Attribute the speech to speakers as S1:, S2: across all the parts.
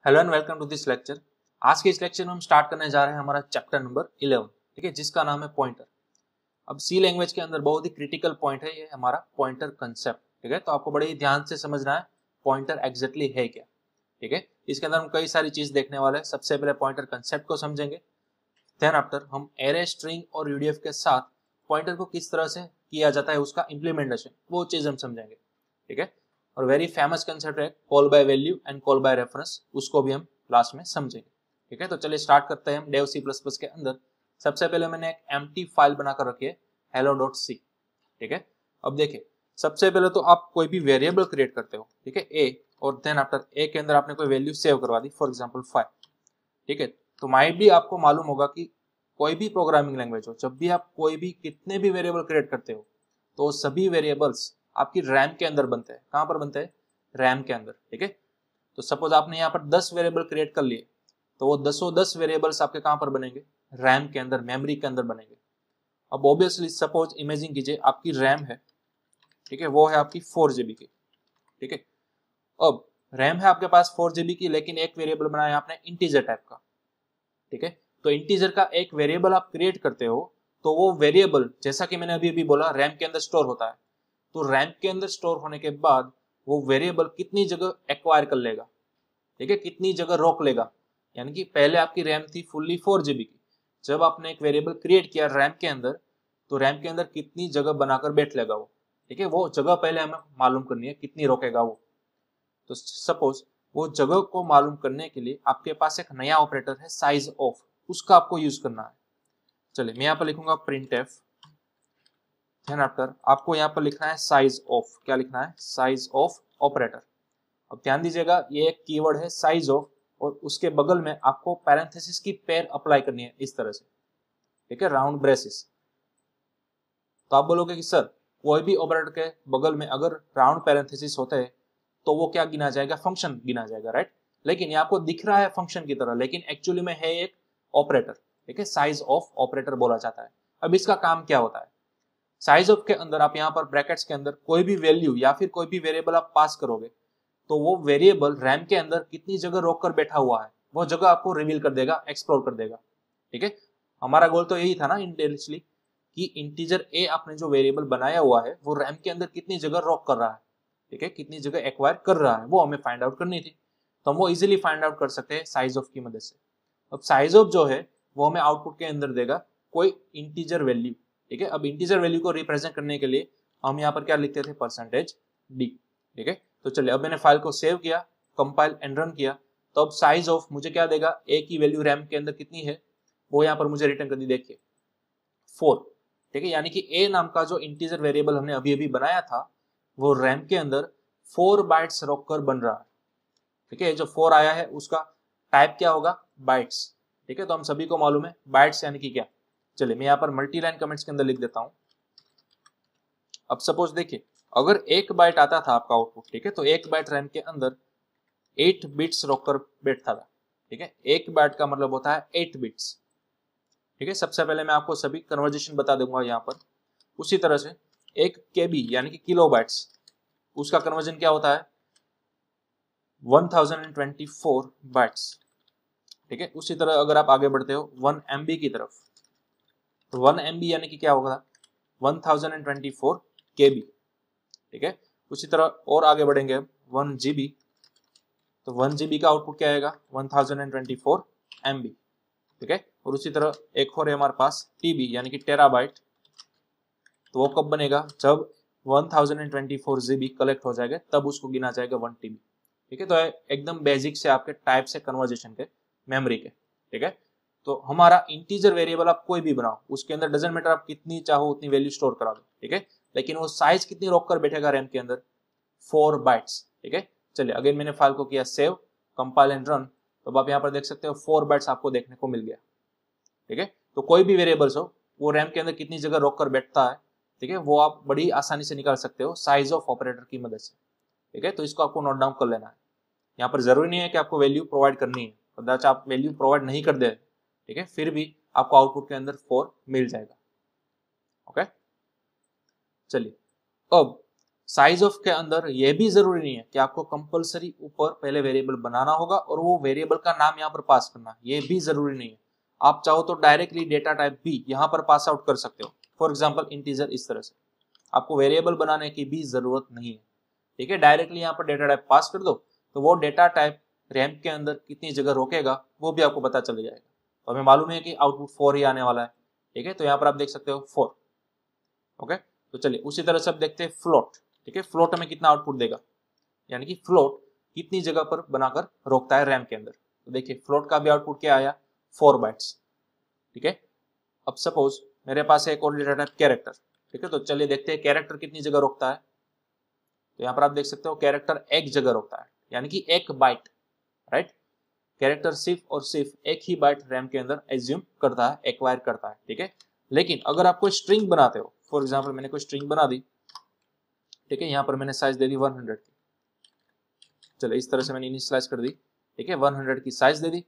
S1: Hello and welcome to this lecture. आज के इस लेक्चर में हम स्टार्ट करने जा रहे हैं हमारा चैप्टर नंबर 11, ठीक है, जिसका नाम है पॉइंटर। अब सी लैंग्वेज के अंदर बहुत ही क्रिटिकल पॉइंट है ये हमारा पॉइंटर कंसेप्ट, ठीक है। तो आपको बड़े ही ध्यान से समझना है पॉइंटर एग्जैक्टली है क्या, ठीक है। इसके अंदर हम कई सारी चीज देखने वाले हैं। सबसे पहले पॉइंटर कंसेप्ट को समझेंगे, देन आफ्टर हम एरे, स्ट्रिंग और यूडीएफ के साथ पॉइंटर को किस तरह से किया जाता है उसका इंप्लीमेंटेशन, वो चीज हम समझेंगे, ठीक है। और वेरी फेमस कंसेप्ट है call by value and call by reference, उसको भी हम लास्ट में समझेंगे, ठीक है। तो चलिए स्टार्ट करते हैं हम डेव सी प्लस प्लस के अंदर। सबसे पहले मैंने एक एम्प्टी फाइल बनाकर रखी है hello.c, ठीक है। अब देखिए, सबसे पहले तो आप कोई भी वेरिएबल क्रिएट करते हो, ठीक है, ए, और देन आफ्टर ए के अंदर आपने कोई वैल्यू सेव करवा दी, फॉर एग्जांपल 5, ठीक है। तो माइट भी आपको मालूम होगा कि कोई भी प्रोग्रामिंग लैंग्वेज हो, जब भी आप कोई भी कितने भी वेरिएबल क्रिएट करते हो तो सभी वेरिएबल्स आपकी रैम के अंदर बनते हैं। कहां पर बनते हैं? रैम के अंदर, ठीक है। तो सपोज आपने यहाँ पर 10 वेरिएबल क्रिएट कर लिए, तो वो 10 वेरिएबल्स आपके कहां पर बनेंगे? रैम के अंदर, मेमोरी के अंदर बनेंगे। अब ऑब्वियसली सपोज इमेजिन कीजिए आपकी रैम है, ठीक है, वो है आपकी 4 GB की, ठीक है। अब रैम है आपके पास 4 GB की, लेकिन एक वेरिएबल बनाया आपने इंटीजर टाइप का, ठीक है। तो इंटीजर का एक वेरिएबल आप क्रिएट करते हो, तो वो वेरिएबल, जैसा कि मैंने अभी अभी बोला, रैम के अंदर स्टोर होता है। तो रैम के अंदर स्टोर होने के बाद वो वेरिएबल कितनी जगह एक्वायर कर लेगा, ठीक है, कितनी जगह रोक लेगा। यानी कि पहले आपकी रैम थी फुल्ली 4 GB की, जब आपने एक वेरिएबल क्रिएट किया रैम के अंदर, तो रैम के अंदर कितनी जगह बनाकर बैठ लेगा वो, ठीक है। वो जगह पहले हमें मालूम करनी है, कितनी रोकेगा वो। तो सपोज वो जगह को मालूम करने के लिए आपके पास एक नया ऑपरेटर है साइज ऑफ, उसका आपको यूज करना है। चलिए मैं यहाँ पर लिखूंगा प्रिंट एफ, देन आफ्टर आपको यहाँ पर लिखना है साइज ऑफ। क्या लिखना है? Size of operator. अब ध्यान दीजिएगा, ये एक कीवर्ड है साइज ऑफ, और उसके बगल में आपको पैरेंथेसिस की पेयर अप्लाई करनी है इस तरह से, ठीक है, राउंड ब्रेसेस। तो आप बोलोगे कि सर कोई भी ऑपरेटर के बगल में अगर राउंड पैरेंथेसिस होते हैं तो वो क्या गिना जाएगा? फंक्शन गिना जाएगा, राइट। लेकिन ये आपको दिख रहा है फंक्शन की तरह, लेकिन एक्चुअली में है एक ऑपरेटर, ठीक है, साइज ऑफ ऑपरेटर बोला जाता है। अब इसका काम क्या होता है? साइज ऑफ के अंदर आप यहाँ पर ब्रैकेट्स के अंदर कोई भी वैल्यू या फिर कोई भी वेरिएबल आप पास करोगे, तो वो वेरिएबल रैम के अंदर कितनी जगह रोक कर बैठा हुआ है वो जगह आपको रिवील कर देगा, एक्सप्लोर कर देगा, ठीक है। हमारा गोल तो यही था ना इंटेलिजेंटली, कि इंटीजर ए आपने जो वेरिएबल बनाया हुआ है वो रैम के अंदर कितनी जगह रॉक कर रहा है, ठीक है, कितनी जगह एक्वायर कर रहा है, वो हमें फाइंड आउट करनी थी। तो हम वो इजीली फाइंड आउट कर सकते हैं साइज ऑफ की मदद से। अब साइज ऑफ जो है वो हमें आउटपुट के अंदर देगा कोई इंटीजर वैल्यू, ठीक है। अब इंटीजर वैल्यू को रिप्रेजेंट करने के लिए हम यहाँ पर क्या लिखते थे? %d, ठीक है। तो चलिए अब मैंने फाइल को सेव किया, कंपाइल एंड रन किया, तो अब साइज ऑफ मुझे क्या देगा? ए की वैल्यू रैम के अंदर कितनी है वो यहाँ पर मुझे रिटर्न कर दी, देखिए 4, ठीक है। यानी कि ए नाम का जो इंटीजर वेरिएबल हमने अभी अभी बनाया था वो रैम के अंदर 4 बाइट्स रोककर बन रहा है, ठीक है। जो 4 आया है उसका टाइप क्या होगा? बाइट्स, ठीक है। तो हम सभी को मालूम है बाइट्स यानी कि क्या। चलिए मैं यहाँ पर मल्टी लाइन कमेंट्स के अंदर लिख देता हूं। अब सपोज देखिए, अगर 1 बाइट आता था आपका आउटपुट, ठीक है, तो 1 बाइट रैम के अंदर 8 बिट्स रोककर बैठता था, ठीक है। 1 बाइट का मतलब होता है 8 बिट्स, ठीक है। सबसे पहले मैं आपको सभी कन्वर्जेशन बता दूंगा यहाँ पर। उसी तरह से 1 KB यानी कि किलो बाइट्स, उसका कन्वर्जन क्या होता है? 1024 बाइट्स, ठीक है। उसी तरह अगर आप आगे बढ़ते हो 1 MB की तरफ, तो 1 MB यानी कि क्या होगा? 1024 KB, ठीक है। उसी तरह और आगे बढ़ेंगे हम 1 GB, तो 1 GB का आउटपुट क्या आएगा? 1024 MB, ठीक है। और उसी तरह एक और है हमारे पास TB यानी कि टेराबाइट, तो वो कब बनेगा? जब 1024 GB कलेक्ट हो जाएगा तब उसको गिना जाएगा 1 TB, ठीक है। तो एकदम बेसिक से आपके टाइप से कन्वर्जेशन के, मेमोरी के, ठीक है। तो हमारा इंटीजर वेरिएबल आप कोई भी बनाओ, उसके अंदर डजंट मैटर आप कितनी चाहो उतनी वैल्यू स्टोर करा दो, ठीक है। लेकिन वो साइज कितनी रोक कर बैठेगा रैम के अंदर? 4 बाइट्स, ठीक है। चलिए अगेन मैंने फाइल को किया सेव, कंपाइल एंड रन, तो अब आप यहाँ पर देख सकते हो 4 बाइट्स आपको देखने को मिल गया, ठीक है। तो कोई भी वेरिएबल्स हो वो रैम के अंदर कितनी जगह रोक कर बैठता है, ठीक है, वो आप बड़ी आसानी से निकाल सकते हो साइज ऑफ ऑपरेटर की मदद से, ठीक है। तो इसको आपको नोट डाउन कर लेना है। यहाँ पर जरूरी नहीं है कि आपको वैल्यू प्रोवाइड करनी है, कदाच आप वैल्यू प्रोवाइड नहीं कर दे, ठीक है, फिर भी आपको आउटपुट के अंदर 4 मिल जाएगा, ओके। चलिए अब साइज ऑफ के अंदर ये भी जरूरी नहीं है कि आपको कंपलसरी ऊपर पहले वेरिएबल बनाना होगा और वो वेरिएबल का नाम यहाँ पर पास करना, ये भी जरूरी नहीं है। आप चाहो तो डायरेक्टली डेटा टाइप भी यहाँ पर पास आउट कर सकते हो, फॉर एग्जाम्पल इंटीजर। इस तरह से आपको वेरिएबल बनाने की भी जरूरत नहीं है, ठीक है। डायरेक्टली यहाँ पर डेटा टाइप पास कर दो तो वो डेटा टाइप रैम के अंदर कितनी जगह रोकेगा वो भी आपको पता चल जाएगा। तो हमें मालूम है कि आउटपुट 4 ही आने वाला है, ठीक है। तो यहाँ पर आप देख सकते हो 4, ओके। तो चलिए उसी तरह से आप देखते हैं फ्लोट, ठीक है। फ्लोट हमें कितना आउटपुट देगा, यानी कि फ्लोट कितनी जगह पर बनाकर रोकता है रैम के अंदर। तो देखिए फ्लोट का भी आउटपुट क्या आया, 4 बाइट्स, ठीक है। अब सपोज मेरे पास है एक और डेटा टाइप कैरेक्टर, ठीक है। तो चलिए देखते हैं कैरेक्टर कितनी जगह रोकता है। तो यहाँ पर आप देख सकते हो कैरेक्टर एक जगह रोकता है, यानी कि 1 बाइट, राइट। कैरेक्टर सिर्फ और सिर्फ 1 ही बाइट रैम के अंदर एज्यूम करता है, एक्वायर करता है, ठीक है। लेकिन अगर आप कोई स्ट्रिंग बनाते हो, फॉर एग्जाम्पल मैंने कोई स्ट्रिंग बना दी, ठीक है। यहाँ पर मैंने साइज दे दी 100 की, चलो इस तरह से मैंने इनिशियलाइज कर दी, ठीक है। 100 की साइज दे दी।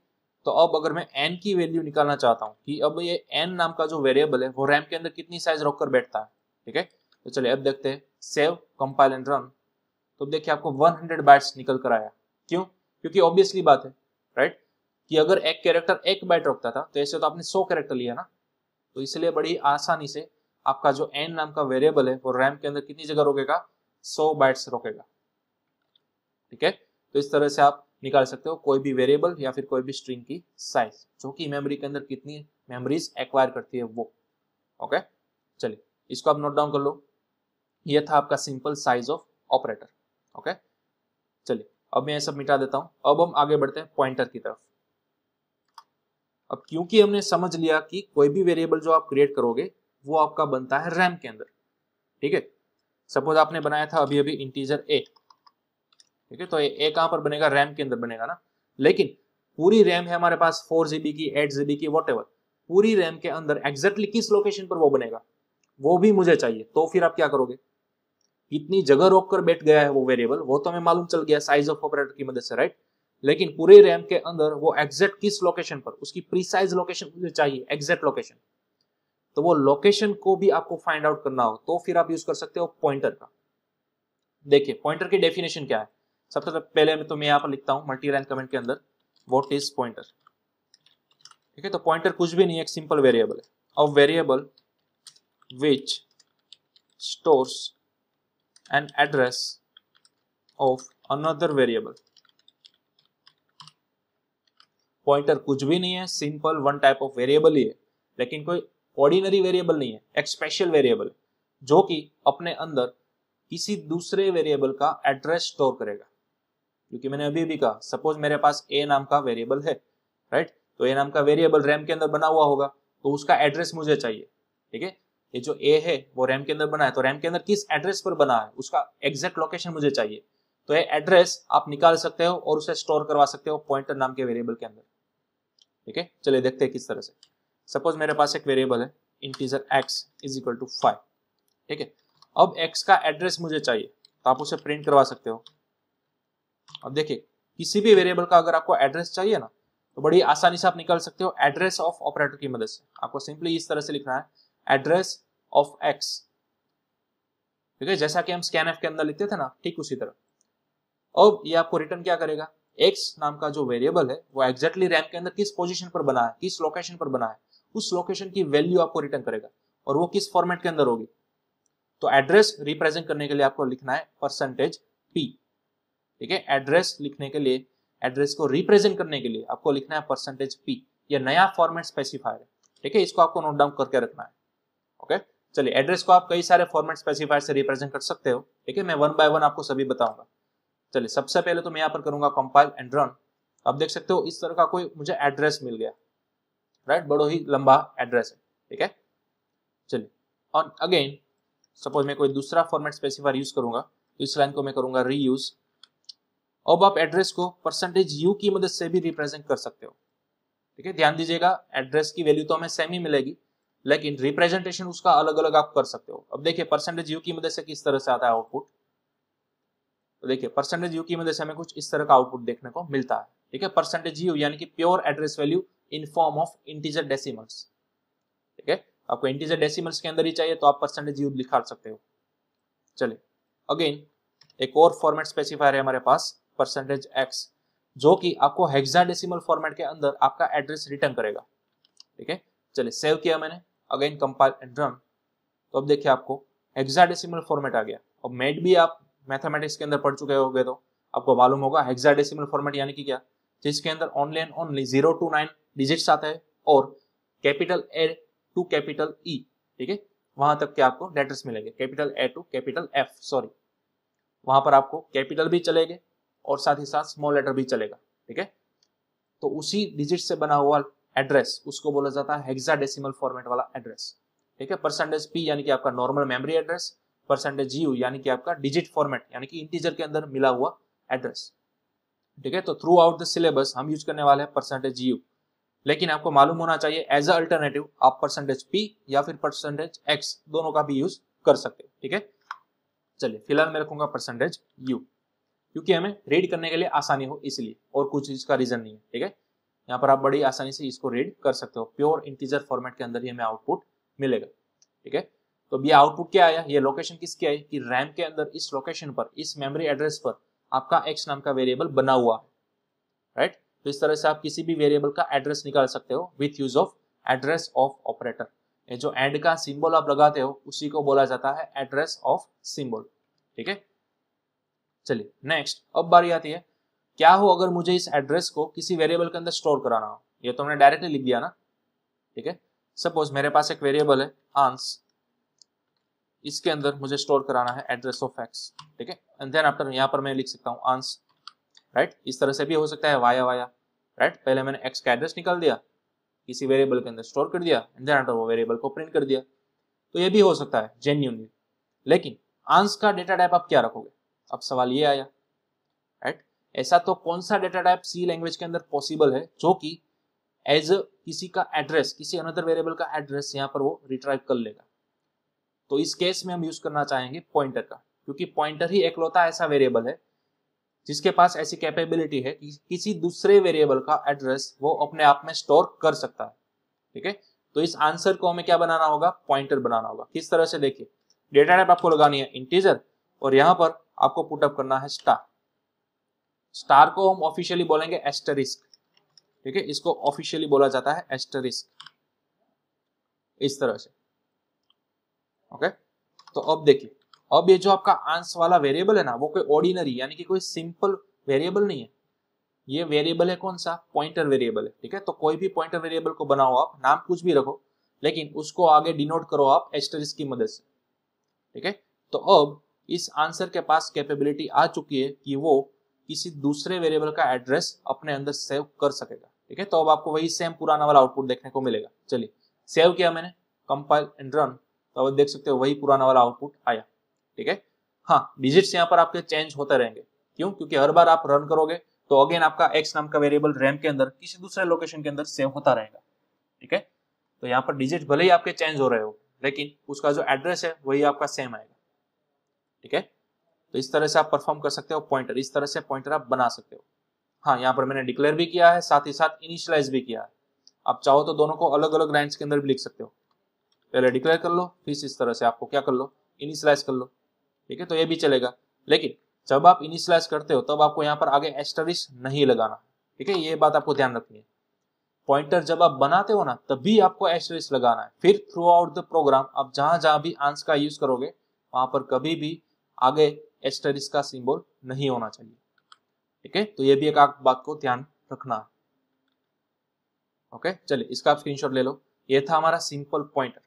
S1: तो अब अगर मैं n की वैल्यू निकालना चाहता हूँ कि अब ये n नाम का जो वेरिएबल है वो रैम के अंदर कितनी साइज रोक कर बैठता है, ठीक है। तो चलिए अब देखते हैं, सेव कंपाइल एंड रन। तो देखिए आपको 100 बाइट्स निकल कर आया। क्यों? क्योंकि ऑब्वियसली बात है, राइट, कि अगर एक कैरेक्टर 1 बाइट रोकता था तो ऐसे तो आपने 100 कैरेक्टर लिया ना। तो इसलिए बड़ी आसानी से आपका जो n नाम का वेरिएबल है वो रैम के अंदर कितनी जगह रोकेगा, 100 बाइट्स रोकेगा, ठीक है। तो इस तरह से आप निकाल सकते हो कोई भी वेरिएबल या फिर कोई भी स्ट्रिंग की साइज, जो कि मेमोरी के अंदर कितनी मेमोरीज एक्वायर करती है वो, ओके। चलिए इसको आप नोट डाउन कर लो। ये था आपका simple size of operator, okay. चलिए अब मैं ये सब मिटा देता हूं। अब हम आगे बढ़ते हैं पॉइंटर की तरफ। अब क्योंकि हमने समझ लिया कि कोई भी वेरिएबल जो आप क्रिएट करोगे वो आपका बनता है रैम के अंदर, ठीक है। सपोज आपने बनाया था अभी अभी इंटीजर a, ठीक है। तो ये कहां पर बनेगा, रैम के अंदर बनेगा ना। लेकिन पूरी रैम है हमारे पास 4 GB की, 8 GB की, वॉटेवर, पूरी रैम के अंदर एग्जैक्टली किस लोकेशन पर वो बनेगा वो भी मुझे चाहिए। तो फिर आप क्या करोगे, कितनी जगह रोक कर बैठ गया है वो वेरिएबल वो तो हमें मालूम चल गया साइज ऑफ ऑपरेटर की मदद से, राइट। लेकिन पूरे रैम के अंदर वो एग्जैक्ट किस लोकेशन पर, उसकी प्रीसाइज लोकेशन मुझे चाहिए, एग्जैक्ट लोकेशन। तो वो लोकेशन को भी आपको फाइंड आउट करना हो तो फिर आप यूज कर सकते हो पॉइंटर का। देखिए पॉइंटर की डेफिनेशन क्या है। सबसे पहले तो मैं यहाँ पर लिखता हूँ मल्टी लाइन कमेंट के अंदर, व्हाट इज पॉइंटर, ठीक है। तो पॉइंटर कुछ भी नहीं है, एक सिंपल वेरिएबल है। A variable which stores an address of another variable. Pointer कुछ भी नहीं है, simple one type of variable ही है, लेकिन कोई ऑर्डिनरी वेरिएबल नहीं है, एक स्पेशल वेरिएबल जो कि अपने अंदर किसी दूसरे वेरिएबल का एड्रेस स्टोर करेगा। क्योंकि मैंने अभी भी कहा, सपोज मेरे पास a नाम का वेरिएबल है, राइट। तो a नाम का वेरिएबल रैम के अंदर बना हुआ होगा तो उसका एड्रेस मुझे चाहिए, ठीक है। ये जो a है वो रैम के अंदर बना है, तो रैम के अंदर किस एड्रेस पर बना है उसका एग्जैक्ट लोकेशन मुझे चाहिए। तो ये एड्रेस आप निकाल सकते हो और उसे स्टोर करवा सकते हो पॉइंटर नाम के वेरिएबल के अंदर, ठीक है। चलिए देखते हैं किस तरह से। सपोज मेरे पास एक वेरिएबल है integer x is equal to 5, ठीक है। अब x का एड्रेस मुझे चाहिए तो आप उसे प्रिंट करवा सकते हो। अब देखिए किसी भी वेरिएबल का अगर आपको एड्रेस चाहिए ना तो बड़ी आसानी से आप निकाल सकते हो एड्रेस ऑफ ऑपरेटर की मदद से। आपको सिंपली इस तरह से लिखना है, एड्रेस ऑफ x, ठीक है। जैसा कि हम स्कैनफ के अंदर लिखते थे ना, ठीक उसी तरह। अब ये आपको रिटर्न क्या करेगा, x नाम का जो वेरिएबल है वो एग्जैक्टली रैम के अंदर किस पोजीशन पर बना है, किस लोकेशन पर बना है, उस लोकेशन की वैल्यू आपको रिटर्न करेगा और वो किस फॉर्मेट के अंदर होगी। तो एड्रेस रिप्रेजेंट करने के लिए आपको लिखना है %p, ठीक है। एड्रेस लिखने के लिए, एड्रेस को रिप्रेजेंट करने के लिए आपको लिखना है %p। ये नया फॉर्मेट स्पेसिफायर है, ठीक है। इसको आपको नोट डाउन करके रखना है, ओके। चलिए एड्रेस को आप कई सारे फॉर्मेट स्पेसिफायर से रिप्रेजेंट कर सकते हो, ठीक है। मैं वन बाय वन आपको सभी बताऊंगा। चलिए सबसे पहले तो मैं यहाँ पर करूंगा कंपाइल एंड रन। अब देख सकते हो इस तरह का कोई मुझे एड्रेस मिल गया, राइट। बड़ा ही लंबा एड्रेस है, ठीक है। चलिए और अगेन सपोज मैं कोई दूसरा फॉर्मेट स्पेसिफायर यूज करूंगा तो इस लाइन को मैं करूंगा रीयूज। अब आप एड्रेस को %u की मदद से भी रिप्रेजेंट कर सकते हो, ठीक है। ध्यान दीजिएगा एड्रेस की वैल्यू तो हमें सेम ही मिलेगी लेकिन रिप्रेजेंटेशन उसका अलग अलग आप कर सकते हो। अब देखिए %u की मदद से किस तरह से आता है आउटपुट। तो देखिए %u की मदद से हमें कुछ इस तरह का आउटपुट देखने को मिलता है, ठीक है। %u यानी कि pure address value in form of integer decimals, ठीक है। आपको इंटीजर डेसिमल्स के अंदर ही चाहिए तो आप %u लिखा सकते हो। चलिए अगेन एक और फॉर्मेट स्पेसिफायर है हमारे पास %x, जो कि आपको हेक्साडेसिमल फॉर्मेट के अंदर आपका एड्रेस रिटर्न करेगा। ठीक है, चलिए सेव किया मैंने, अगेन कंपाइल एंड रन। तो अब देखिए आपको हेक्साडेसिमल फॉर्मेट आ गया। अब मैथ भी आप मैथमेटिक्स के अंदर पढ़ चुके होंगे तो आपको मालूम होगा हेक्साडेसिमल फॉर्मेट यानी कि क्या, जिसके अंदर only and only 0 to 9 digits आता है और capital A to capital E, ठीक है, वहां तक के आपको लेटर्स मिलेंगे, capital A to capital F, sorry, वहां पर आपको कैपिटल भी चलेंगे और साथ ही साथ स्मॉल लेटर भी चलेगा। ठीक है, तो उसी डिजिट से बना हुआ एड्रेस उसको बोला जाता है हेक्साडेसिमल फॉर्मेट वाला एड्रेस। ठीक है, %p यानी कि आपका नॉर्मल मेमोरी एड्रेस, %u यानी कि आपका डिजिट फॉर्मेट यानी कि इंटीजर के अंदर मिला हुआ एड्रेस। ठीक है, तो थ्रू आउट द सिलेबस हम यूज करने वाले हैं %u, लेकिन आपको मालूम होना चाहिए एज अ अल्टरनेटिव आप %p या फिर %x दोनों का भी यूज कर सकते हैं। ठीक है, चलिए फिलहाल मैं रखूंगा %u, क्योंकि हमें रीड करने के लिए आसानी हो इसलिए, और कुछ इसका रीजन नहीं है। ठीक है, यहाँ पर आप बड़ी आसानी से इसको रीड कर सकते हो, प्योर इंटीजर फॉर्मेट के अंदर ही हमें आउटपुट मिलेगा। ठीक है, तो अब ये आउटपुट क्या आया, ये लोकेशन किसकी आई कि रैम के अंदर इस लोकेशन पर, इस मेमोरी एड्रेस पर आपका x नाम का वेरिएबल बना हुआ है, राइट। तो इस तरह से आप किसी भी वेरिएबल का एड्रेस निकाल सकते हो with use of address of operator. ये जो एंड का सिंबल आप लगाते हो उसी को बोला जाता है एड्रेस ऑफ सिंबल। ठीक है, चलिए नेक्स्ट अब बारी आती है, क्या हो अगर मुझे इस एड्रेस को किसी वेरिएबल के अंदर स्टोर कराना हो। ये तो हमने डायरेक्टली लिख दिया ना। ठीक है, सपोज मेरे पास एक वेरिएबल है आंस, इसके अंदर मुझे स्टोर कराना है एड्रेस ऑफ x। ठीक है, एंड देन आफ्टर यहाँ पर मैं लिख सकता हूँ आंस, राइट। इस तरह से भी हो सकता है वाया वाया, राइट। पहले मैंने x का एड्रेस निकाल दिया, किसी वेरिएबल के अंदर स्टोर कर दिया, एंड देन आफ्टर वो वेरिएबल को प्रिंट कर दिया। तो ये भी हो सकता है जेन्युइनली, लेकिन आंस का डेटा टाइप आप क्या रखोगे, अब सवाल ये आया, राइट। ऐसा तो कौन सा डेटा टाइप सी लैंग्वेज के अंदर पॉसिबल है जो कि एज किसी का एड्रेस, किसी अनदर वेरिएबल का एड्रेस यहाँ पर वो रिट्राइव कर लेगा। तो इस केस में हम यूज करना चाहेंगे पॉइंटर का, क्योंकि पॉइंटर ही एकलौता ऐसा वेरिएबल है जिसके पास ऐसी कैपेबिलिटी है कि किसी दूसरे वेरिएबल का एड्रेस वो अपने आप में स्टोर कर सकता है। ठीक है, तो इस आंसर को हमें क्या बनाना होगा, पॉइंटर बनाना होगा। किस तरह से, देखिए डेटा टाइप आपको लगानी है इंटीजर, और यहां पर आपको पुटअप करना है स्टार। स्टार को हम ऑफिशियली बोलेंगे एस्टरिस्क। ठीक है, इसको ऑफिशियली बोला जाता है एस्टरिस्क, इस तरह से। ओके, तो अब देखिए, अब ये जो आपका आंस वाला वेरिएबल है ना, वो कोई ऑर्डिनरी यानी कि कोई सिंपल वेरिएबल नहीं है। ये वेरिएबल है कौन सा, पॉइंटर वेरिएबल है। ठीक है, तो कोई भी पॉइंटर वेरिएबल को बनाओ आप, नाम कुछ भी रखो, लेकिन उसको आगे डिनोट करो आप एस्टरिस्क की मदद से। ठीक है, तो अब इस आंसर के पास कैपेबिलिटी आ चुकी है कि वो किसी दूसरे वेरिएबल का एड्रेस अपने अंदर सेव कर सकेगा। ठीक है, तो अब आपको वही सेम पुराना वाला आउटपुट देखने को मिलेगा। चलिए सेव किया मैंने, कंपाइल एंड रन, तो अब देख सकते हो वही पुराना वाला आउटपुट आया। ठीक है, हाँ डिजिट्स यहाँ पर आपके चेंज होते रहेंगे। क्यों, क्योंकि हर बार आप रन करोगे तो अगेन आपका x नाम का वेरिएबल रैम के अंदर किसी दूसरे लोकेशन के अंदर सेव होता रहेगा। ठीक है, तो यहाँ पर डिजिट भले ही आपके चेंज हो रहे हो, लेकिन उसका जो एड्रेस है वही आपका सेम आएगा। ठीक है, तो इस तरह से आप परफॉर्म कर सकते हो पॉइंटर, इस तरह से पॉइंटर आप बना सकते हो। हाँ, यहाँ पर मैंने डिक्लेयर भी किया है, साथ ही साथ इनिशियलाइज भी किया है। आप चाहो तो दोनों को अलग अलग लाइन्स के अंदर भी लिख सकते हो, पहले डिक्लेयर कर लो, फिर इस तरह से आपको क्या कर लो, इनिशियलाइज कर लो। ठीक है, तो ये भी चलेगा, लेकिन जब आप इनिशियलाइज करते हो तब आपको यहाँ पर आगे एस्टरिस्क नहीं लगाना। ठीक है, ये बात आपको ध्यान रखनी है। पॉइंटर जब आप बनाते हो ना, तभी आपको एस्टरिस्क लगाना है। फिर थ्रू आउट द प्रोग्राम आप जहां जहां भी आंस का यूज करोगे वहां पर कभी भी आगे एस्टरिस्क का सिंबल नहीं होना चाहिए। ठीक है, तो ये भी एक बात को ध्यान रखना है। ओके, चलिए इसका आप स्क्रीनशॉट ले लो। ये था हमारा सिंपल पॉइंटर।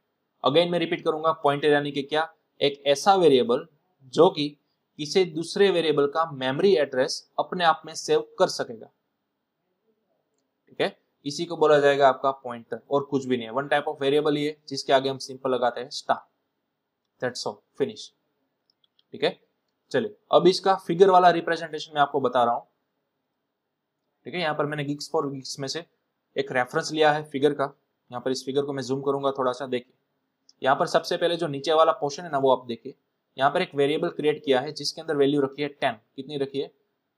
S1: अगेन मैं रिपीट करूंगा, पॉइंटर यानी कि क्या, एक ऐसा वेरिएबल जो कि किसी दूसरे वेरिएबल का मेमोरी एड्रेस अपने आप में सेव कर सकेगा। ठीक है, इसी को बोला जाएगा आपका पॉइंटर, और कुछ भी नहीं है। वन टाइप ऑफ वेरिएबल ही है जिसके आगे हम सिंपल लगाते हैं स्टार, दैट्स ऑल, फिनिश। ठीक है, चलिए अब इसका फिगर वाला रिप्रेजेंटेशन मैं आपको बता रहा हूं। ठीक है, यहाँ पर मैंने गिग्स फॉर गिग्स में से एक रेफरेंस लिया है फिगर का। यहाँ पर इस फिगर को मैं जूम करूंगा थोड़ा सा, देखिए यहाँ पर सबसे पहले जो नीचे वाला पोर्शन है ना, वो आप देखिए। यहाँ पर एक वेरिएबल क्रिएट किया है जिसके अंदर वैल्यू रखी है 10। कितनी रखी है,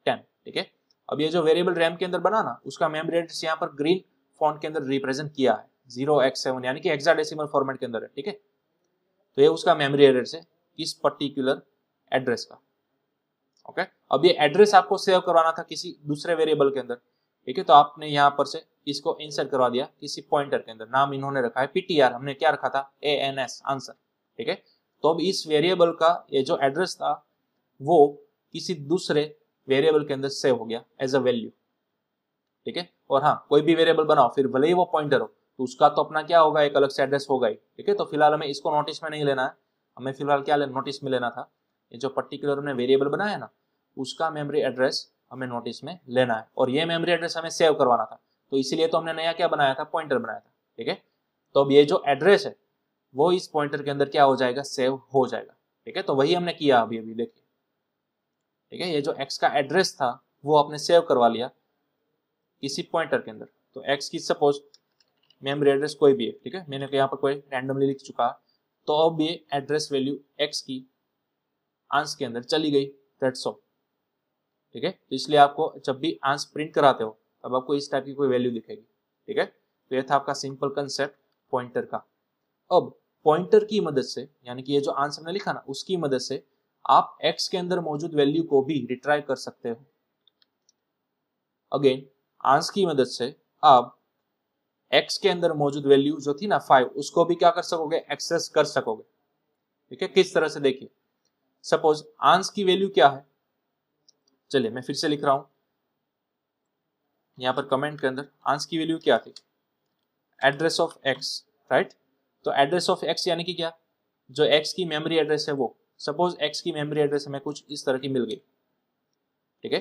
S1: 10। ठीक है, अब ये जो वेरिएबल रैम के अंदर बना ना, उसका मेमोरी एड्रेस यहाँ पर ग्रीन फॉन्ट के अंदर रिप्रेजेंट किया है 0x7 यानी कि हेक्साडेसिमल फॉर्मेट के अंदर है। ठीक है, तो ये उसका मेमोरी एड्रेस है इस पर्टिकुलर एड्रेस का। ओके, अब ये एड्रेस आपको सेव करवाना था किसी दूसरे वेरिएबल के अंदर, ठीक है, तो आपने यहाँ पर से इसको इंसर्ट करवा दिया किसी पॉइंटर के अंदर। नाम इन्होंने रखा है PTR, हमने क्या रखा था ANS, आंसर, ठीक है। तो अब इस वेरिएबल का ये जो एड्रेस था वो किसी दूसरे वेरिएबल के अंदर सेव हो गया एज अ वैल्यू, ठीक है। और हाँ, कोई भी वेरिएबल बनाओ फिर भले ही वो पॉइंटर हो तो उसका तो अपना क्या होगा, एक अलग से एड्रेस होगा ही, ठीक है। तो फिलहाल हमें इसको नोटिस में नहीं लेना है, हमें फिलहाल क्या नोटिस में लेना था, ये जो पर्टिकुलर हमने वेरिएबल बनाया है ना उसका मेमोरी एड्रेस हमें नोटिस में लेना है, और ये मेमोरी एड्रेस हमें सेव करवाना था, तो इसीलिए तो हमने नया क्या बनाया था, पॉइंटर बनाया था, ठीक है। तो अब ये जो एड्रेस है वो इस पॉइंटर के अंदर क्या हो जाएगा, सेव हो जाएगा, ठीक है। तो वही हमने किया अभी अभी, देखिए, ठीक है। ये जो x का एड्रेस था वो आपने सेव करवा लिया किसी पॉइंटर के अंदर, तो x की सपोज मेमोरी एड्रेस कोई भी है, ठीक है, मैंने यहाँ पर कोई रैंडमली लिख चुका, तो अब ये एड्रेस वैल्यू x की आंस के अंदर चली गई, दैट्स ऑल, ठीक है। तो इसलिए आपको जब भी आंस प्रिंट कराते हो तब आपको इस टाइप की कोई वैल्यू दिखेगी, ठीक है। तो ये था आपका सिंपल कंसेप्ट पॉइंटर का। अब पॉइंटर की मदद से, यानी कि ये जो आंसर हमने लिखा ना उसकी मदद से आप x के अंदर मौजूद वैल्यू को भी रिट्राइव कर सकते हो। अगेन आंस की मदद से आप x के अंदर मौजूद वैल्यू जो थी ना 5 उसको भी क्या कर सकोगे, एक्सेस कर सकोगे, ठीक है। किस तरह से, देखिए, सपोज आंस की वैल्यू क्या है, चलिए मैं फिर से लिख रहा हूं यहां पर कमेंट के अंदर, आंस की वैल्यू क्या थी, एड्रेस ऑफ x, राइट। तो एड्रेस ऑफ x यानी कि क्या, जो x की मेमोरी एड्रेस है वो, सपोज x की मेमोरी एड्रेस हमें कुछ इस तरह की मिल गई, ठीक है।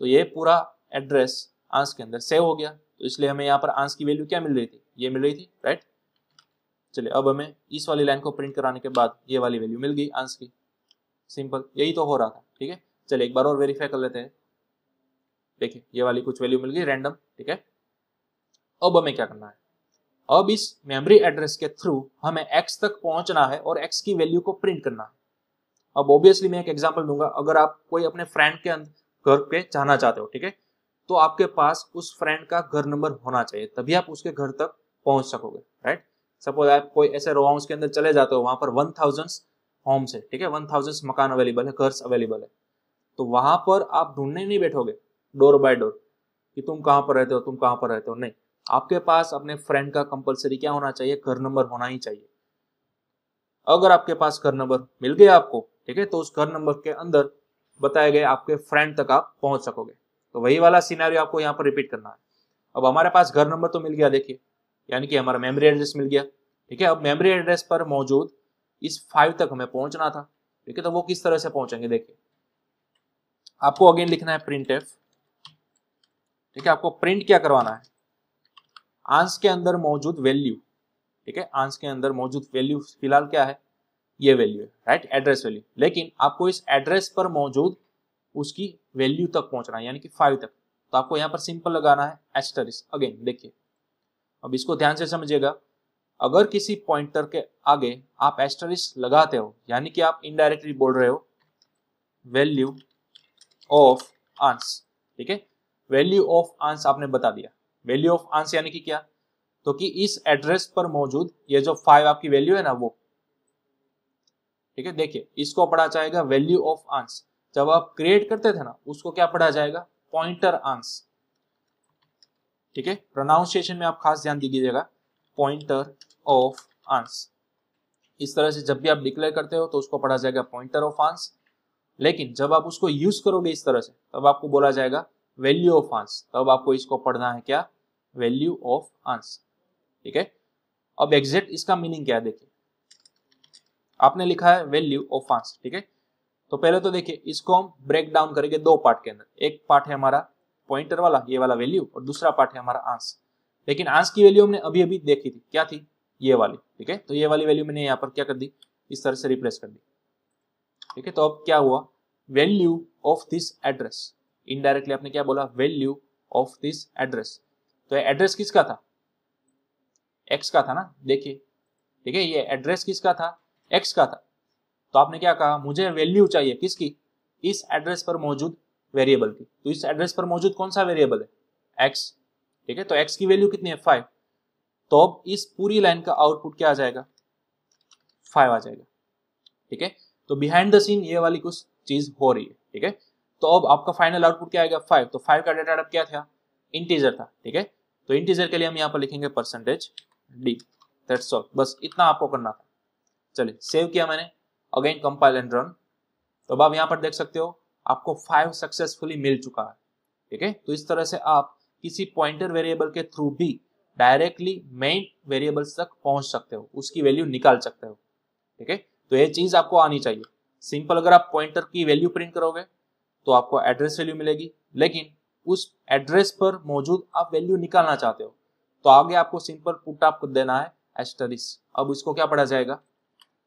S1: तो ये पूरा एड्रेस आंस के अंदर सेव हो गया, तो इसलिए हमें यहाँ पर आंस की वैल्यू क्या मिल रही थी, ये मिल रही थी, राइट। चलिए अब हमें इस वाली लाइन को प्रिंट कराने के बाद ये वाली वैल्यू मिल गई आंस की, सिंपल, यही तो हो रहा था, ठीक है। चलिए एक बार और वेरीफाई कर लेते हैं, देखिए ये वाली कुछ वैल्यू मिल गई रैंडम, ठीक है। अब हमें क्या करना है, अब इस मेमोरी एड्रेस के थ्रू हमें x तक पहुंचना है और x की वैल्यू को प्रिंट करना है। अब ऑब्वियसली मैं एक एग्जांपल दूंगा, अगर आप कोई अपने फ्रेंड के घर पे जाना चाहते हो, ठीक है, तो आपके पास उस फ्रेंड का घर नंबर होना चाहिए, तभी आप उसके घर तक पहुंच सकोगे, राइट। सपोज आप कोई ऐसे रो हाउस के अंदर चले जाते हो, वहां पर 1000 होम्स है, ठीक है, 1000 मकान अवेलेबल है, घर अवेलेबल है, तो वहां पर आप ढूंढने नहीं बैठोगे डोर बाय डोर कि तुम कहाँ पर रहते हो, तुम कहाँ पर रहते हो, नहीं, आपके पास अपने फ्रेंड का कंपलसरी क्या होना चाहिए, घर नंबर होना ही चाहिए। अगर आपके पास घर नंबर मिल गया आपको, ठीक है, तो उस घर नंबर के अंदर बताए गए आपके फ्रेंड तक आप पहुंच सकोगे। तो वही वाला सिनेरियो आपको यहाँ पर रिपीट करना है। अब हमारे पास घर नंबर तो मिल गया, देखिए, यानी कि हमारा मेमोरी एड्रेस मिल गया, ठीक है। अब मेमोरी एड्रेस पर मौजूद इस 5 तक हमें पहुंचना था, ठीक है, तो वो किस तरह से पहुंचेंगे, देखिए, आपको अगेन लिखना है printf, ठीक है। आपको प्रिंट क्या करवाना है, आंस के अंदर मौजूद वैल्यू, ठीक है, आंस के अंदर मौजूद वैल्यू फिलहाल क्या है, ये वैल्यू है, राइट, एड्रेस वैल्यू, लेकिन आपको इस एड्रेस पर मौजूद उसकी वैल्यू तक पहुंचना है, यानी कि 5 तक। तो आपको यहाँ पर सिंपल लगाना है एस्टरिस्क। अगेन देखिए, अब इसको ध्यान से समझिएगा, अगर किसी पॉइंटर के आगे आप एस्टरिस्क लगाते हो, यानी कि आप इनडायरेक्टली बोल रहे हो वैल्यू ऑफ आंस, ठीक है, वैल्यू ऑफ आंस आपने बता दिया। वैल्यू ऑफ आंस यानी कि क्या, तो कि इस एड्रेस पर मौजूद ये जो 5 आपकी वैल्यू है ना वो, ठीक है, देखिए इसको पढ़ा जाएगा वैल्यू ऑफ आंस। जब आप क्रिएट करते थे ना उसको क्या पढ़ा जाएगा, पॉइंटर आंस, ठीक है। प्रोनाउंसिएशन में आप खास ध्यान दीजिएगा, पॉइंटर ऑफ आंस। इस तरह से जब भी आप डिक्लेयर करते हो तो उसको पढ़ा जाएगा पॉइंटर ऑफ आंस, लेकिन जब आप उसको यूज करोगे इस तरह से तब आपको बोला जाएगा वैल्यू ऑफ आंस, तब आपको इसको पढ़ना है क्या, वैल्यू ऑफ आंस, ठीक है। अब एग्जैक्ट इसका मीनिंग क्या है, देखिए, आपने लिखा है वैल्यू ऑफ आंस, ठीक है। तो पहले तो देखिए इसको हम ब्रेक डाउन करेंगे 2 पार्ट के अंदर, एक पार्ट है हमारा पॉइंटर वाला, ये वाला वैल्यू, और दूसरा पार्ट है हमारा आंस। लेकिन आंस की वैल्यू हमने अभी अभी देखी थी, क्या थी, ये वाली, ठीक है। तो ये वाली वैल्यू मैंने यहाँ पर क्या कर दी, इस तरह से रिप्लेस कर दी, ठीक है। तो अब क्या हुआ, value of this address, indirectly आपने क्या बोला, वैल्यू ऑफ दिस एड्रेस। तो एड्रेस किसका था, एक्स का था ना, देखिए, ठीक है, ये एड्रेस किसका था, एक्स का था। तो आपने क्या कहा, मुझे वैल्यू चाहिए किसकी, इस एड्रेस पर मौजूद वेरिएबल की। तो इस एड्रेस पर मौजूद कौन सा वेरिएबल है, एक्स, ठीक है। तो एक्स की वैल्यू कितनी है, 5। तो अब इस पूरी लाइन का आउटपुट क्या आ जाएगा, 5 आ जाएगा, ठीक है। तो बिहाइंड द सीन ये वाली कुछ चीज हो रही है, ठीक है। तो अब आपका फाइनल आउटपुट क्या आएगा 5, तो 5 का डेटा टाइप क्या था, इंटीजर था, ठीक है। तो इंटीजर के लिए हम यहाँ पर लिखेंगे %d, दैट्स ऑल, बस इतना आपको करना था। चलिए सेव किया मैंने, अगेन कंपाइल एंड रन। तो अब आप यहाँ पर देख सकते हो आपको 5 सक्सेसफुली मिल चुका है, ठीक है। तो इस तरह से आप किसी पॉइंटर वेरिएबल के थ्रू भी डायरेक्टली मेन वेरिएबल्स तक पहुंच सकते हो, उसकी वैल्यू निकाल सकते हो, ठीक है। तो ये चीज आपको आनी चाहिए। सिंपल अगर आप पॉइंटर की वैल्यू प्रिंट करोगे तो आपको एड्रेस वैल्यू मिलेगी, लेकिन उस एड्रेस पर मौजूद आप वैल्यू निकालना चाहते हो तो आगे आपको सिंपल पुट आपको देना है एस्टरिस्क। अब इसको क्या पढ़ा जाएगा,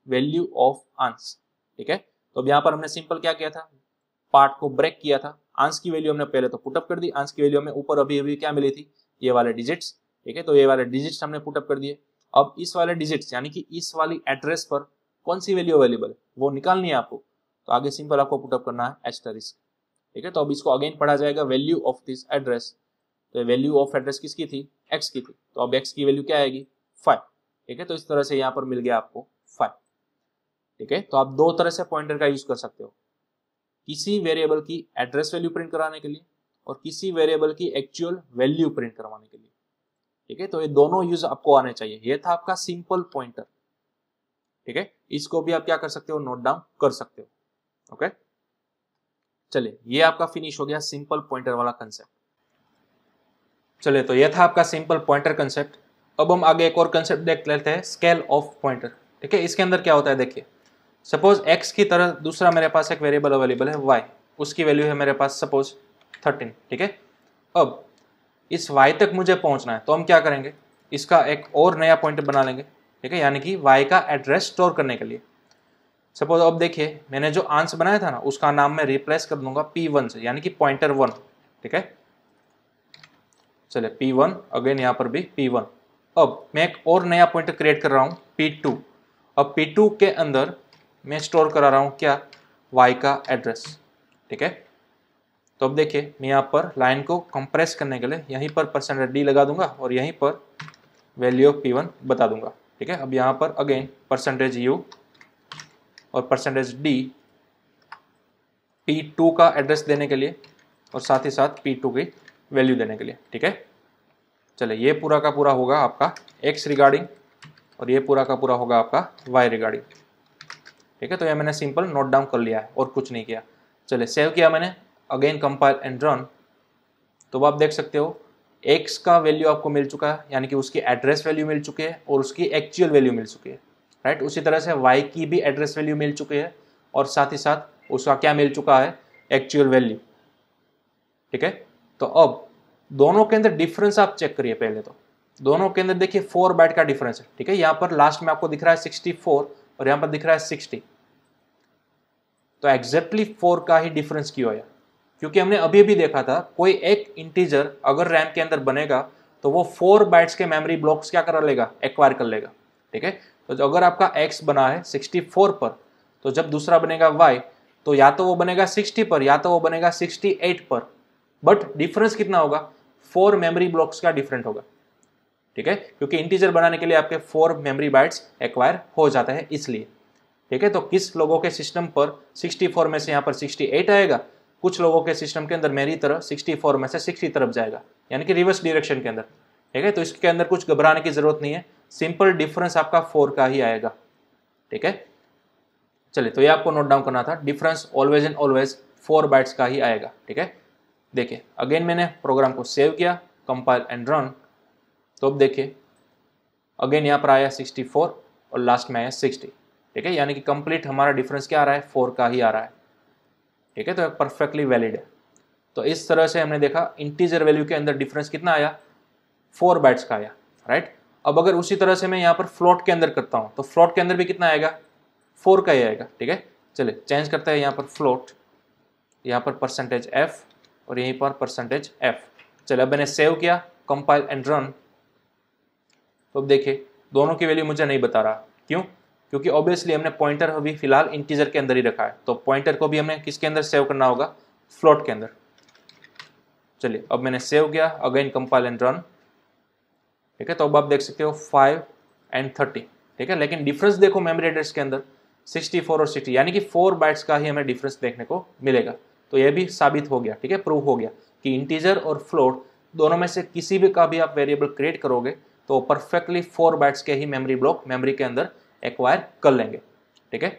S1: वैल्यू ऑफ आंस, ठीक है। तो अब यहाँ पर हमने सिंपल क्या किया था, पार्ट को ब्रेक किया था। आंस की वैल्यू हमने पहले तो पुटअप कर दी, आंस की वैल्यू हमें ऊपर अभी अभी क्या मिली थी, ये वाले डिजिट्स, ठीक है। तो ये वाले डिजिट्स हमने पुटअप कर दिए। अब इस वाले डिजिट्स यानी कि इस वाली एड्रेस पर कौन सी वैल्यू अवेलेबल है वो निकालनी है आपको, तो आगे सिंपल आपको पुटअप करना है एस्टरिस्क, ठीक है। तो अब इसको अगेन पढ़ा जाएगा वैल्यू ऑफ दिस एड्रेस। तो वैल्यू ऑफ एड्रेस किसकी थी, एक्स की थी, तो अब एक्स की वैल्यू क्या आएगी 5, ठीक है। तो इस तरह से यहाँ पर मिल गया आपको 5, ठीक है। तो आप दो तरह से पॉइंटर का यूज कर सकते हो, किसी वेरिएबल की एड्रेस वैल्यू प्रिंट कराने के लिए और किसी वेरिएबल की एक्चुअल वैल्यू प्रिंट करवाने के लिए, ठीक है। तो ये दोनों यूज आपको आने चाहिए। ये था आपका सिंपल पॉइंटर, ठीक है। इसको भी आप क्या कर सकते हो, नोट डाउन कर सकते हो, ओके। चलिए ये आपका फिनिश हो गया सिंपल पॉइंटर वाला कंसेप्ट। चलिए तो ये था आपका सिंपल पॉइंटर कंसेप्ट। अब हम आगे एक और कंसेप्ट देख लेते हैं, स्केल ऑफ पॉइंटर, ठीक है। इसके अंदर क्या होता है देखिए, सपोज x की तरह दूसरा मेरे पास एक वेरिएबल अवेलेबल है y, उसकी वैल्यू है मेरे पास सपोज 13, ठीक है। अब इस y तक मुझे पहुंचना है तो हम क्या करेंगे, इसका एक और नया पॉइंटर बना लेंगे, ठीक है, यानी कि y का एड्रेस स्टोर करने के लिए। सपोज अब देखिए मैंने जो आंस बनाया था ना उसका नाम मैं रिप्लेस कर दूंगा p1 से, यानी कि पॉइंटर 1, ठीक है। चलिए p1, अगेन यहाँ पर भी p1। अब मैं एक और नया पॉइंटर क्रिएट कर रहा हूँ p2। अब p2 के अंदर मैं स्टोर करा रहा हूँ क्या, y का एड्रेस, ठीक है। तो अब देखिए मैं यहाँ पर लाइन को कंप्रेस करने के लिए यहीं पर %d लगा दूंगा और यहीं पर वैल्यू ऑफ p1 बता दूंगा, ठीक है। अब यहाँ पर अगेन %u और %d p2 का एड्रेस देने के लिए और साथ ही साथ p2 की वैल्यू देने के लिए, ठीक है। चलिए ये पूरा का पूरा होगा आपका x रिगार्डिंग और ये पूरा का पूरा होगा आपका y रिगार्डिंग, ठीक है। तो ये मैंने सिंपल नोट डाउन कर लिया है और कुछ नहीं किया। चलिए सेव किया मैंने, अगेन कंपाइल एंड रन। तो आप देख सकते हो x का वैल्यू आपको मिल चुका है, यानी कि उसकी एड्रेस वैल्यू मिल चुकी है और उसकी एक्चुअल वैल्यू मिल चुकी है, राइट। उसी तरह से y की भी एड्रेस वैल्यू मिल चुकी है और साथ ही साथ उसका क्या मिल चुका है, एक्चुअल वैल्यू, ठीक है। तो अब दोनों के अंदर डिफरेंस आप चेक करिए। पहले तो दोनों के अंदर देखिए 4 बाइट का डिफरेंस है, ठीक है। यहाँ पर लास्ट में आपको दिख रहा है 64 और यहाँ पर दिख रहा है 60। तो एग्जैक्टली 4 का ही डिफरेंस क्यों आया, क्योंकि हमने अभी अभी देखा था कोई एक इंटीजर अगर रैम के अंदर बनेगा तो वो 4 बाइट्स के मेमोरी ब्लॉक्स क्या कर लेगा, एक्वायर कर लेगा, ठीक है। तो अगर आपका x बना है 64 पर, तो जब दूसरा बनेगा y तो या तो वो बनेगा 60 पर या तो वो बनेगा 68 पर, बट डिफरेंस कितना होगा, 4 मेमोरी ब्लॉक्स का डिफरेंट होगा, ठीक है। क्योंकि इंटीजर बनाने के लिए आपके 4 मेमोरी बाइट्स एक्वायर हो जाता है इसलिए, ठीक है। तो किस लोगों के सिस्टम पर 64 में से यहाँ पर 68 आएगा, कुछ लोगों के सिस्टम के अंदर मेरी तरह 64 में से 60 तरफ जाएगा, यानी कि रिवर्स डायरेक्शन के अंदर, ठीक है। तो इसके अंदर कुछ घबराने की जरूरत नहीं है, सिंपल डिफरेंस आपका 4 का ही आएगा, ठीक है। चलिए तो ये आपको नोट डाउन करना था, difference always and always 4 bytes का ही आएगा, ठीक है। देखिए अगेन मैंने प्रोग्राम को सेव किया, कंपाइल एंड रन। तो अब देखिए अगेन यहाँ पर आया 64 और लास्ट में आया 60, ठीक है। यानी कि कंप्लीट हमारा डिफरेंस क्या आ रहा है, 4 का ही आ रहा है, ठीक है। तो परफेक्टली वैलिड है। तो इस तरह से हमने देखा इंटीजर वैल्यू के अंदर डिफरेंस कितना आया, 4 बाइट्स का आया, राइट। अब अगर उसी तरह से मैं यहाँ पर फ्लोट के अंदर करता हूँ तो फ्लोट के अंदर भी कितना आएगा, 4 का ही आएगा, ठीक है। चलिए चेंज करते हैं यहाँ पर फ्लोट, यहाँ पर %f और यहीं पर %f। चलिए अब मैंने सेव किया, कंपाइल एंड रन। तो अब देखिए दोनों की वैल्यू मुझे नहीं बता रहा, क्यों, क्योंकि ऑब्वियसली हमने पॉइंटर अभी फिलहाल इंटीजर के अंदर ही रखा है, तो पॉइंटर को भी हमें किसके अंदर सेव करना होगा, फ्लोट के अंदर। चलिए अब मैंने सेव किया, अगेन कंपाइल एंड रन, ठीक है। तो अब आप देख सकते हो 5 and 30, ठीक है। लेकिन डिफरेंस देखो मेमोरी एड्रेस के अंदर 64 और 60 यानी कि 4 बाइट्स का ही हमें डिफरेंस देखने को मिलेगा। तो ये भी साबित हो गया, ठीक है, प्रूव हो गया कि इंटीजर और फ्लोट दोनों में से किसी भी का भी आप वेरिएबल क्रिएट करोगे तो परफेक्टली 4 बाइट्स के ही मेमोरी ब्लॉक मेमोरी के अंदर एक्वायर कर लेंगे, ठीक है।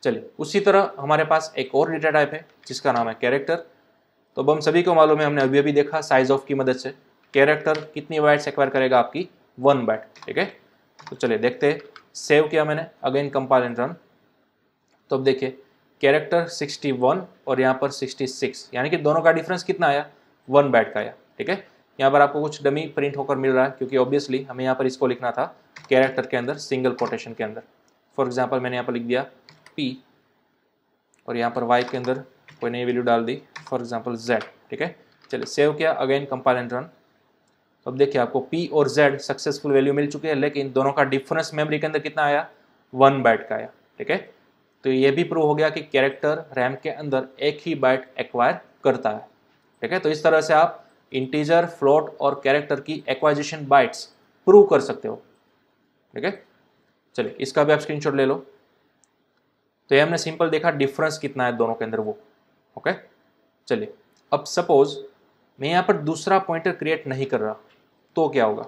S1: चलिए उसी तरह हमारे पास एक और डेटा टाइप है जिसका नाम है कैरेक्टर। तो अब हम सभी को मालूम है, हमने अभी अभी देखा साइज ऑफ की मदद से कैरेक्टर कितनी बाइट्स एक्वायर करेगा, आपकी 1 बाइट, ठीक है। तो चलिए देखते हैं, सेव किया मैंने, अगेन कंपाइल एंड रन। तो अब देखिए कैरेक्टर 61 और यहाँ पर 66 यानी कि दोनों का डिफरेंस कितना आया, 1 बाइट का आया, ठीक है। यहाँ पर आपको कुछ डमी प्रिंट होकर मिल रहा है क्योंकि ऑब्वियसली हमें यहाँ पर इसको लिखना था कैरेक्टर के अंदर सिंगल कोटेशन के अंदर। फॉर एग्जाम्पल मैंने यहाँ पर लिख दिया P और यहाँ पर Y के अंदर कोई नई वैल्यू डाल दी, फॉर एग्जाम्पल Z, ठीक है। चलिए सेव किया, अगेन कंपाइल एंड रन। तो अब देखिए आपको P और Z सक्सेसफुल वैल्यू मिल चुकी है, लेकिन दोनों का डिफरेंस मेमोरी के अंदर कितना आया, 1 बाइट का आया, ठीक है। तो ये भी प्रूव हो गया कि कैरेक्टर रैम के अंदर एक ही बाइट एक्वायर करता है, ठीक है। तो इस तरह से आप इंटीजर, फ्लोट और कैरेक्टर की एक्वाइजेशन बाइट्स प्रूव कर सकते हो, ठीक है। चलिए इसका भी आप स्क्रीनशॉट ले लो। तो ये हमने सिंपल देखा डिफरेंस कितना है दोनों के अंदर वो, ओके। चलिए अब सपोज मैं यहाँ पर दूसरा पॉइंटर क्रिएट नहीं कर रहा तो क्या होगा,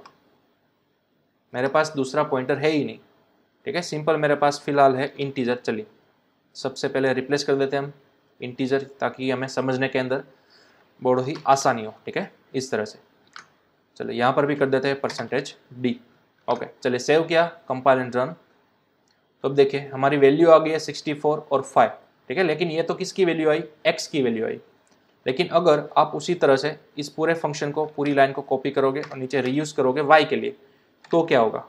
S1: मेरे पास दूसरा पॉइंटर है ही नहीं, ठीक है। सिंपल मेरे पास फिलहाल है इंटीजर। चलिए सबसे पहले रिप्लेस कर देते हैं हम इंटीजर ताकि हमें समझने के अंदर बहुत ही आसानी हो, ठीक है, इस तरह से। चलिए यहाँ पर भी कर देते हैं %d, ओके। चलिए सेव किया, कंपाइल एंड रन। तो अब देखिए हमारी वैल्यू आ गई है 64 और 5, ठीक है। लेकिन ये तो किसकी वैल्यू आई, x की वैल्यू आई। लेकिन अगर आप उसी तरह से इस पूरे फंक्शन को, पूरी लाइन को कॉपी करोगे और नीचे रीयूज करोगे y के लिए तो क्या होगा।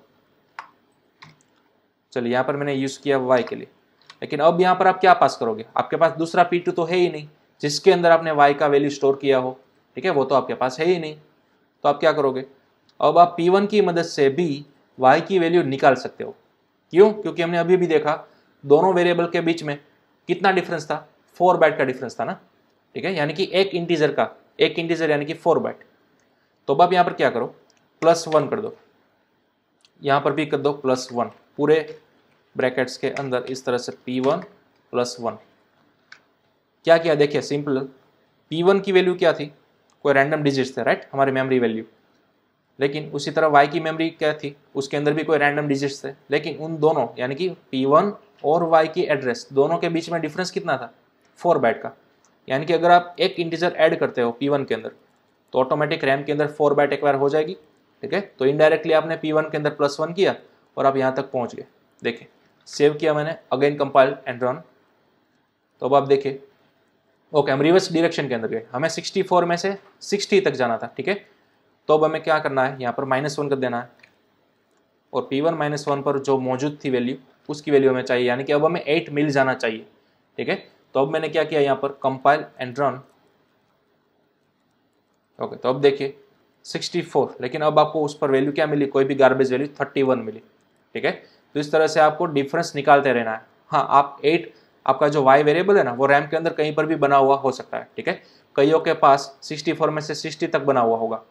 S1: चलिए यहाँ पर मैंने यूज़ किया y के लिए, लेकिन अब यहाँ पर आप क्या पास करोगे, आपके पास दूसरा P2 तो है ही नहीं जिसके अंदर आपने y का वैल्यू स्टोर किया हो, ठीक है, वो तो आपके पास है ही नहीं। तो आप क्या करोगे, अब आप P1 की मदद से भी y की वैल्यू निकाल सकते हो। क्यों, क्योंकि हमने अभी भी देखा दोनों वेरिएबल के बीच में कितना डिफरेंस था, 4 बाइट का डिफरेंस था ना, ठीक है, यानी कि एक इंटीजर यानी कि 4 बाइट। तो अब आप यहाँ पर क्या करो, +1 कर दो, यहाँ पर भी कर दो +1, पूरे ब्रैकेट्स के अंदर इस तरह से P1 +1। क्या किया देखिए, सिंपल P1 की वैल्यू क्या थी, कोई रैंडम डिजिट्स थे, राइट, हमारी मेमोरी वैल्यू। लेकिन उसी तरह y की मेमोरी क्या थी, उसके अंदर भी कोई रैंडम डिजिट्स थे, लेकिन उन दोनों यानी कि P1 और y की एड्रेस दोनों के बीच में डिफरेंस कितना था, 4 बाइट का। यानी कि अगर आप एक इंटीजर ऐड करते हो P1 के अंदर तो ऑटोमेटिक रैम के अंदर 4 बाइट एक्वायर हो जाएगी, ठीक है। तो इनडायरेक्टली आपने P1 के अंदर +1 किया और आप यहाँ तक पहुँच गए। देखिए सेव किया मैंने, अगेन कंपाइल एंड रन। तो अब आप देखिए, ओके, हम रिवर्स डायरेक्शन के अंदर गए, हमें 64 में से 60 तक जाना था, ठीक है। तो अब हमें क्या करना है, यहाँ पर -1 कर देना है और P1 -1 पर जो मौजूद थी वैल्यू उसकी वैल्यू हमें चाहिए, यानी कि अब हमें 8 मिल जाना चाहिए, ठीक है। तो अब मैंने क्या किया, यहाँ पर कंपाइल एंड रन, ओके। तो अब देखिए 64, लेकिन अब आपको उस पर वैल्यू क्या मिली, कोई भी गार्बेज वैल्यू 31 मिली, ठीक है। तो इस तरह से आपको डिफरेंस निकालते रहना है। हाँ, आप 8, आपका जो y वेरिएबल है ना वो रैम के अंदर कहीं पर भी बना हुआ हो सकता है, ठीक है। कईयों के पास 64 में से 60 तक बना हुआ होगा,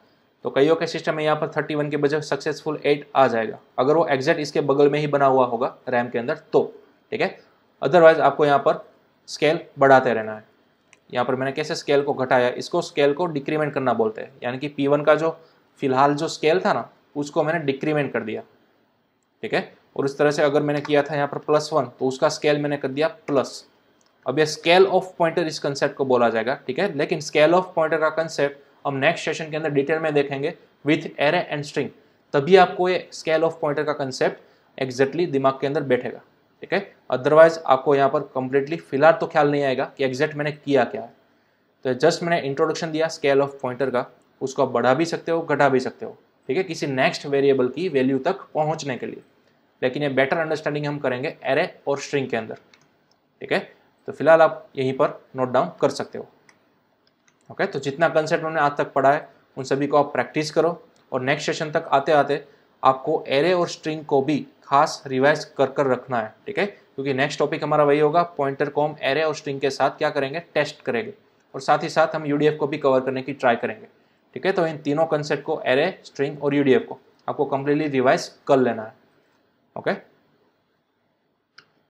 S1: तो कईयों के सिस्टम में यहाँ पर 31 के बजाय सक्सेसफुल 8 आ जाएगा, अगर वो एग्जैक्ट इसके बगल में ही बना हुआ होगा रैम के अंदर तो, ठीक है। अदरवाइज आपको यहाँ पर स्केल बढ़ाते रहना है। यहाँ पर मैंने कैसे स्केल को घटाया, इसको स्केल को डिक्रीमेंट करना बोलते हैं, यानी कि P1 का जो फिलहाल जो स्केल था ना उसको मैंने डिक्रीमेंट कर दिया, ठीक है। और इस तरह से अगर मैंने किया था यहाँ पर +1 तो उसका स्केल मैंने कर दिया प्लस। अब ये स्केल ऑफ पॉइंटर इस कंसेप्ट को बोला जाएगा, ठीक है। लेकिन स्केल ऑफ पॉइंटर का कंसेप्ट हम नेक्स्ट सेशन के अंदर डिटेल में देखेंगे विथ एरे एंड स्ट्रिंग, तभी आपको ये स्केल ऑफ पॉइंटर का कंसेप्ट एग्जैक्टली दिमाग के अंदर बैठेगा, ठीक है। अदरवाइज आपको यहाँ पर कंप्लीटली फिलहाल तो ख्याल नहीं आएगा कि एग्जैक्ट मैंने किया क्या है। तो जस्ट मैंने इंट्रोडक्शन दिया स्केल ऑफ पॉइंटर का, उसको आप बढ़ा भी सकते हो, घटा भी सकते हो, ठीक है, किसी नेक्स्ट वेरिएबल की वैल्यू तक पहुँचने के लिए। लेकिन ये बेटर अंडरस्टैंडिंग हम करेंगे एरे और स्ट्रिंग के अंदर, ठीक है। तो फिलहाल आप यहीं पर नोट डाउन कर सकते हो, ओके। तो जितना कंसेप्ट हमने आज तक पढ़ा है उन सभी को आप प्रैक्टिस करो और नेक्स्ट सेशन तक आते आते आपको एरे और स्ट्रिंग को भी खास रिवाइज कर रखना है, ठीक है। क्योंकि नेक्स्ट टॉपिक हमारा वही होगा, पॉइंटर को हम एरे और स्ट्रिंग के साथ क्या करेंगे, टेस्ट करेंगे, और साथ ही साथ हम यूडीएफ को भी कवर करने की ट्राई करेंगे, ठीक है। तो इन तीनों कंसेप्ट को, एरे, स्ट्रिंग और यूडीएफ को आपको कंप्लीटली रिवाइज कर लेना है, ओके।